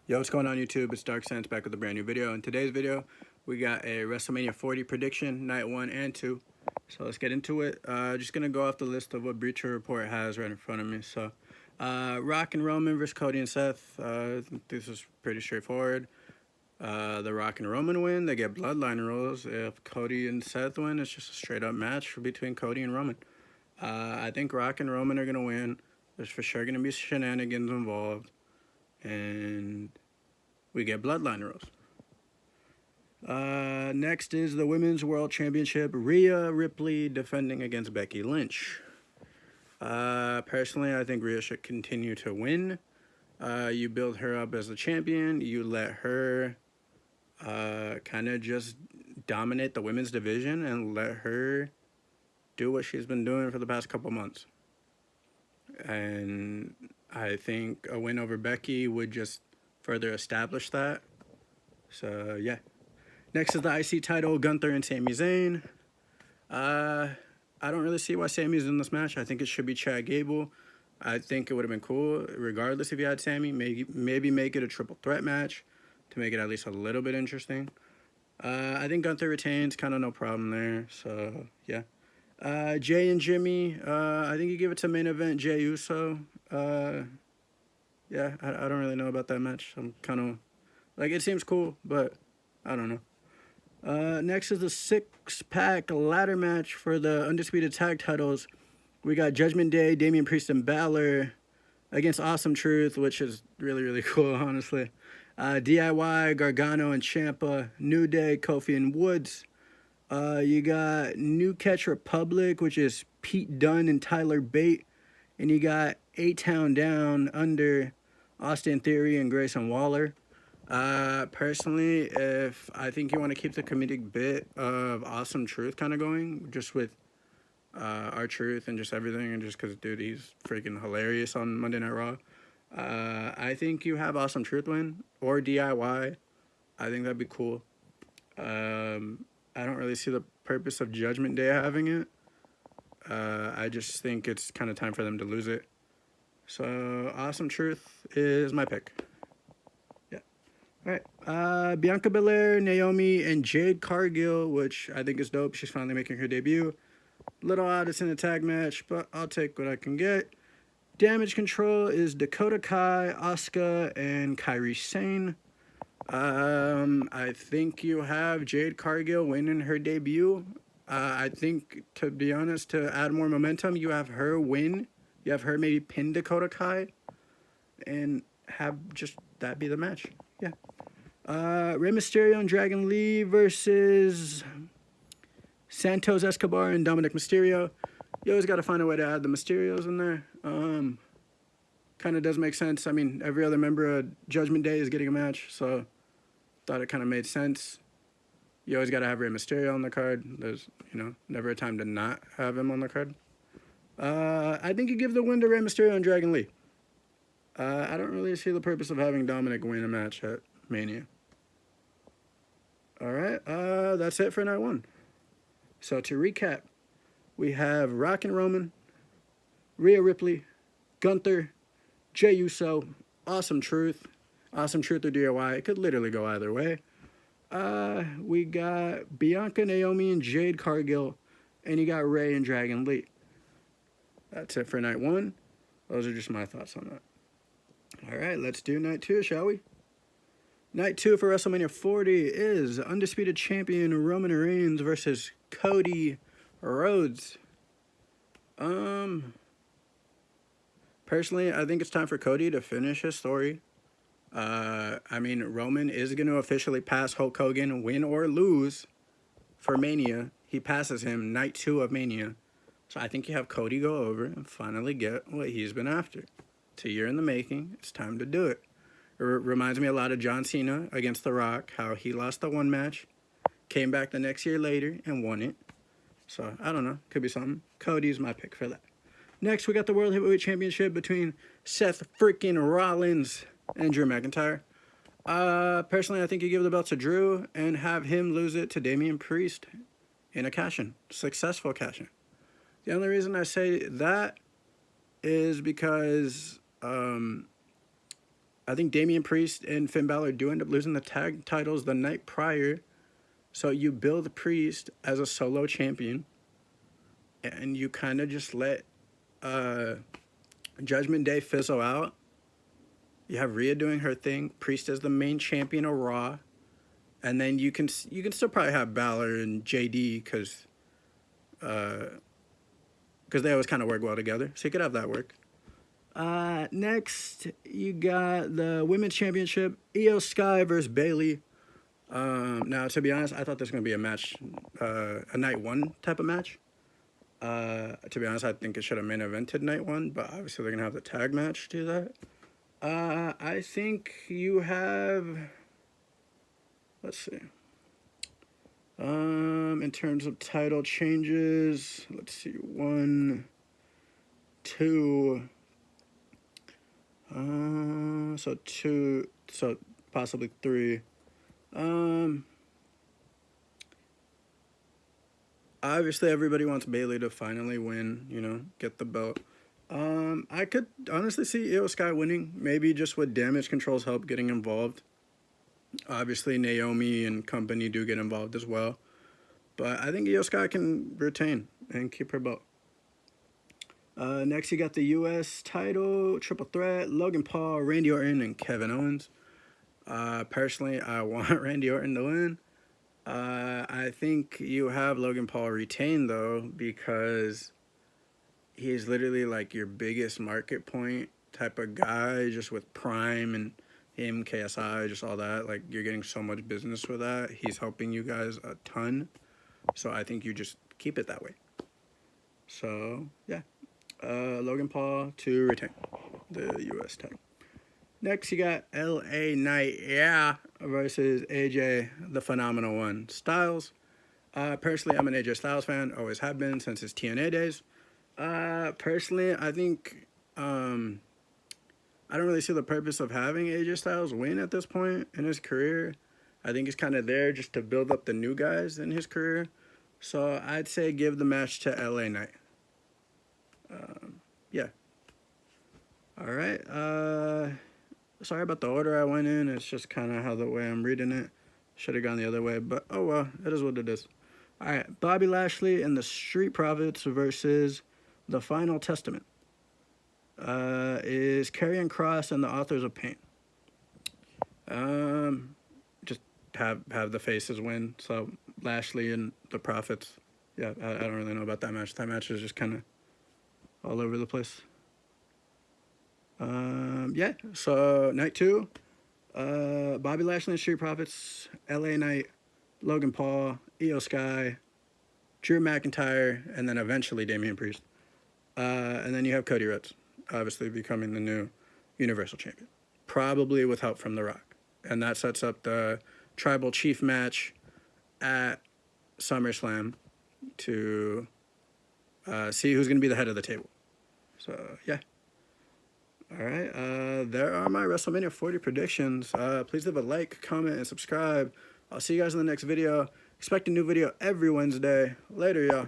Yo, what's going on YouTube? It's Dark Sense back with a brand new video. In today's video, we got a WrestleMania 40 prediction, night 1 and 2. So let's get into it. Just going to go off the list of what Breacher Report has right in front of me. So, Rock and Roman versus Cody and Seth. This is pretty straightforward. The Rock and Roman win, they get bloodline rules. If Cody and Seth win, it's just a straight up match between Cody and Roman. I think Rock and Roman are going to win. There's for sure going to be shenanigans involved. And we get bloodline rules. Next is the Women's World Championship. Rhea Ripley defending against Becky Lynch. Personally, I think Rhea should continue to win. You build her up as the champion. You let her kind of just dominate the women's division and let her do what she's been doing for the past couple months. And I think a win over Becky would just further establish that. So, yeah. Next is the IC title, Gunther and Sami Zayn. I don't really see why Sami's in this match. I think it should be Chad Gable. I think it would have been cool, regardless if you had Sami. Maybe make it a triple threat match to make it at least a little bit interesting. I think Gunther retains, kind of no problem there. So, yeah. Jay and Jimmy, I think you give it to main event Jay Uso. Yeah, I don't really know about that match. I'm kind of, like, it seems cool, but I don't know. Next is the six-pack ladder match for the Undisputed Tag titles. We got Judgment Day, Damian Priest, and Balor against Awesome Truth, which is really, really cool, honestly. DIY, Gargano, and Ciampa. New Day, Kofi, and Woods. You got New Catch Republic, which is Pete Dunne and Tyler Bate. And you got A-Town Down under Austin Theory and Grayson Waller. Personally, if I think you want to keep the comedic bit of Awesome Truth kind of going, just with R-Truth and just everything, and just because, dude, he's freaking hilarious on Monday Night Raw. I think you have Awesome Truth win, or DIY. I think that'd be cool. I don't really see the purpose of Judgment Day having it. I just think it's kind of time for them to lose it. So, Awesome Truth is my pick. Yeah. All right. Bianca Belair, Naomi, and Jade Cargill, which I think is dope. She's finally making her debut. Little oddest in a tag match, but I'll take what I can get. Damage Control is Dakota Kai, Asuka, and Kairi Sane. I think you have Jade Cargill winning her debut. I think, to be honest, to add more momentum, you have her win. You have her maybe pin Dakota Kai and have just that be the match. Yeah. Rey Mysterio and Dragon Lee versus Santos Escobar and Dominic Mysterio. You always got to find a way to add the Mysterios in there. Kind of does make sense. I mean, every other member of Judgment Day is getting a match, so thought it kind of made sense. You always got to have Rey Mysterio on the card. There's, never a time to not have him on the card. I think you give the win to Rey Mysterio and Dragon Lee. I don't really see the purpose of having Dominic win a match at Mania. All right, that's it for night 1. So to recap, we have Rock and Roman, Rhea Ripley, Gunther, Jey Uso, Awesome Truth or DIY. It could literally go either way. We got Bianca, Naomi, and Jade Cargill, and you got Rey and Dragon Lee. That's it for night 1. Those are just my thoughts on that. All right, let's do night 2, shall we? Night 2 for WrestleMania 40 is Undisputed Champion Roman Reigns versus Cody Rhodes. Personally, I think it's time for Cody to finish his story. I mean, Roman is going to officially pass Hulk Hogan, win or lose, for Mania. He passes him night 2 of Mania. So I think you have Cody go over and finally get what he's been after. It's a year in the making. It's time to do it. It reminds me a lot of John Cena against The Rock, how he lost the one match, came back the next year later, and won it. So, I don't know. Could be something. Cody's my pick for that. Next, we got the World Heavyweight Championship between Seth freaking Rollins and Drew McIntyre. Personally, I think you give the belt to Drew and have him lose it to Damian Priest in a cash-in. Successful cash-in. The only reason I say that is because I think Damian Priest and Finn Balor do end up losing the tag titles the night prior. So you build Priest as a solo champion, and you kind of just let Judgment Day fizzle out. You have Rhea doing her thing, Priest as the main champion of Raw, and then you can still probably have Balor and JD because they always kind of work well together. So you could have that work. Next, you got the Women's Championship, Io Sky versus Bayley. Now, to be honest, I thought this was going to be a match, a night one type of match. To be honest, I think it should have main evented night one, but obviously they're going to have the tag match do that. I think you have, let's see. In terms of title changes, let's see, 1, 2, so 2, so possibly 3. Obviously everybody wants Bayley to finally win, get the belt. I could honestly see Io Sky winning, maybe just with Damage Control's help getting involved. Obviously Naomi and company do get involved as well. But I think Io Sky can retain and keep her belt. Next, you got the U.S. title, triple threat, Logan Paul, Randy Orton, and Kevin Owens. Personally, I want Randy Orton to win. I think you have Logan Paul retain, though, because he's literally like your biggest market point type of guy, just with Prime and him, KSI, just all that. Like, you're getting so much business with that. He's helping you guys a ton. So I think you just keep it that way. So, yeah. Logan Paul to retain the U.S. title. Next, you got LA Knight, versus AJ, the phenomenal one, Styles. Personally, I'm an AJ Styles fan, always have been since his TNA days. Personally, I think I don't really see the purpose of having AJ Styles win at this point in his career. I think he's kind of there just to build up the new guys in his career. So I'd say give the match to LA Knight. Yeah. All right. Sorry about the order I went in. It's just kind of how the way I'm reading it. Should have gone the other way, but oh well. It is what it is. All right. Bobby Lashley and the Street Profits versus the Final Testament. Is Karrion Kross and the Authors of Pain. Just have the faces win. So Lashley and the Profits. Yeah, I don't really know about that match. That match is just kind of all over the place. Yeah, so night 2, Bobby Lashley and Street Profits, LA Knight, Logan Paul, Io Sky, Drew McIntyre, and then eventually Damian Priest. And then you have Cody Rhodes, obviously becoming the new Universal Champion, probably with help from The Rock. And that sets up the Tribal Chief match at SummerSlam to see who's going to be the head of the table. So, yeah. All right. There are my WrestleMania 40 predictions. Please leave a like, comment, and subscribe. I'll see you guys in the next video. Expect a new video every Wednesday. Later, y'all.